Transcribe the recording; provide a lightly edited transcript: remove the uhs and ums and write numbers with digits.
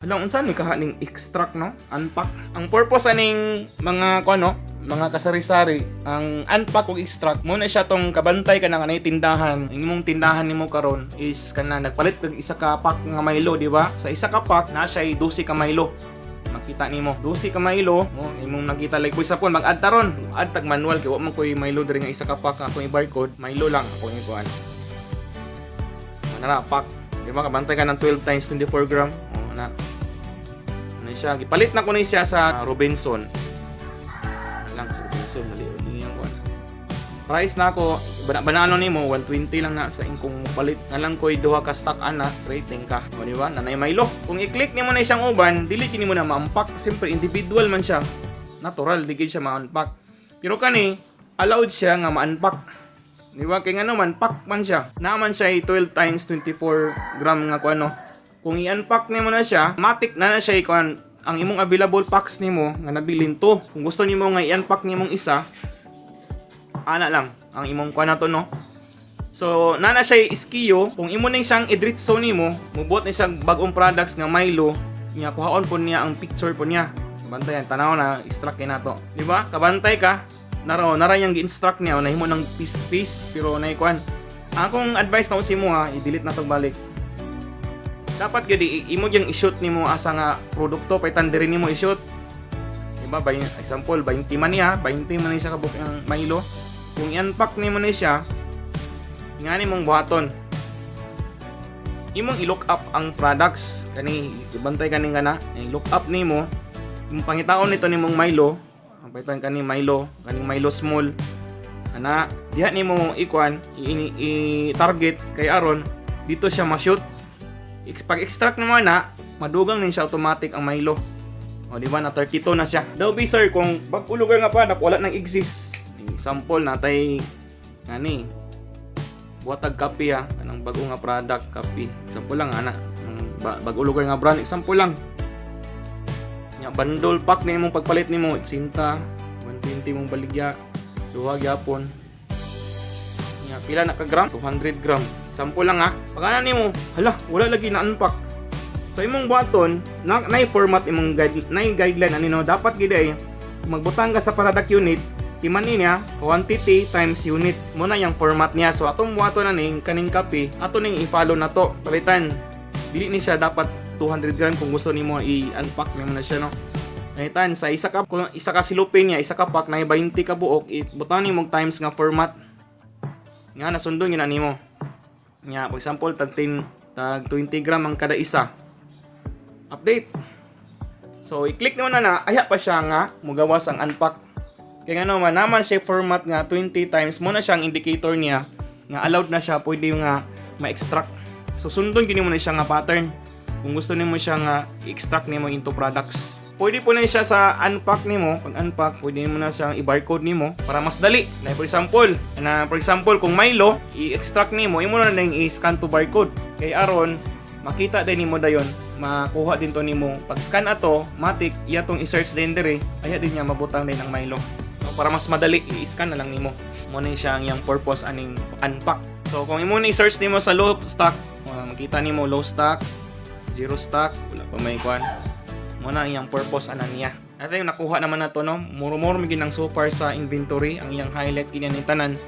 Alam unsa ni kahaning extract no? Unpack. Ang purpose aning mga kuno, mga kasari-sari, ang unpack ug extract mo na siya tong kabantay ka na kanay tindahan. Ang imong tindahan nimo karon is kana nagpalit kag isa ka pack nga Milo, di ba? Sa isa ka pack na siya 12 ka Milo. Makita nimo 12 ka Milo, mo imong nakita like kuy sapon mag-add taron. Add tag manual kay wa man koy Milo diri nga isa ka pack ako i-barcode. Milo lang ako ni kuan. Ana pack. Di ba kabantay ka ng 12 times 24 gram? O na. Ano siya? Gipalit na ko na siya sa Robinson. Lang sa Robinson, mali ulit yan ko. Price na ako, banano nimo 120 lang na sa ingkong palit. Na lang ko'y duha ka stock ana, rating ka. O di ba? Nanay Milo. Kung i-click nimo na siyang uban, dili kini mo na ma-unpack. Siyempre individual man siya. Natural, di siya ma-unpack. Pero kani, allowed siya nga ma-unpack. Di ba? Kaya nga naman, pack man siya. Naman siya 12 times 24 gram nga kung ano. Kung i-unpack nimo na siya, matik na siya kung ang imong available packs nimo nga nabilin to. Kung gusto nimo nga i-unpack nimong isa, ana lang ang imong kuan nato no. So, nana siya iskiyo. Kung imo na siyang idritso nimo, mubot ni siyang bagong products nga Milo, niya kuhaon po niya ang picture po niya. Bantayan, tanaw na, extract kay nato. Di ba? Kabantay ka. Nara yang gi-instruct niya o nahimo ng piece pero naikuan. Akong advice na si mo ha, i-delete na tong balik. Dapat gadi imo yang i-shoot nimo asa nga produkto paitan diri nimo i-shoot. Diba? Example 20 man niya, 20 man siya kabuk ang Milo. Kung i-unpack nimo na siya, ngani mong buhaton. Imong i-look up ang products kani ibantay kani kana, i-look up nimo. Imong pangitaon nito nimong Milo. Ang paitan kaning Milo small. Ana, diha nimo ikuan i-target kay aron dito siya ma-shoot. Pag extract naman na, madugang din siya automatic ang Milo. O di ba na 32 na siya. Daw be sir kung pag-ulugar nga pa wala nang exist. Example natay ngani buhatag kape ha, kanang bago nga product kape. Example lang ana, bag-ulugar nga brand example lang. Nya bundle pack na imong pagpalit nimo sinta 120 mong baligya duha gyapon. Nya pila na ka gram? 200 gram. Sample lang ha. Pag ana nimo, hala, wala lagi na unpack. Sa imong buhaton, na format imong guideline ani no, dapat gid ay magbutang ka sa product unit, timan niya quantity times unit. Mo na yang format niya. So atong buhaton na ning kaning kape, ato ning i-follow na to. Palitan. Dili ni siya dapat 200 gram kung gusto nimo i-unpack nimo na siya no. Palitan sa isa ka kung isa ka silupin niya, isa ka pack na 20 ka buok, ibutang nimo times nga format. Nga nasundon gyud nimo. Nya, for example, tag 20 gram ang kada isa. Update. So, i-click nyo na aya pa siya nga, mugawas ang unpack. Kaya nga naman siya format nga 20 times, muna siyang indicator niya, nga allowed na siya, pwede nga ma-extract. So, sundon gini mo na siya nga pattern. Kung gusto nimo siya nga i-extract nimo into products. Pwede po na siya sa unpack nimo. Pag unpack, pwede mo na siyang i-barcode nimo para mas dali. Na for example, kung Milo, i-extract nimo, imo na lang i-scan to barcode. Kay aron makita din nimo dayon, makuha din to nimo. Pag scan ato, matik iya tong i-search din dire, aya din niya mabutang din ang Milo. So, para mas madali, i-scan na lang nimo. Mo na siya ang purpose aning unpack. So kung imo na i-search nimo sa low stock, makita nimo low stock, zero stock, wala pa may kuan. Muna ang purpose ana niya. At yung nakuha naman na to no, muro-muro migin ang so far sa inventory ang iyang highlight kinyan ni tanan.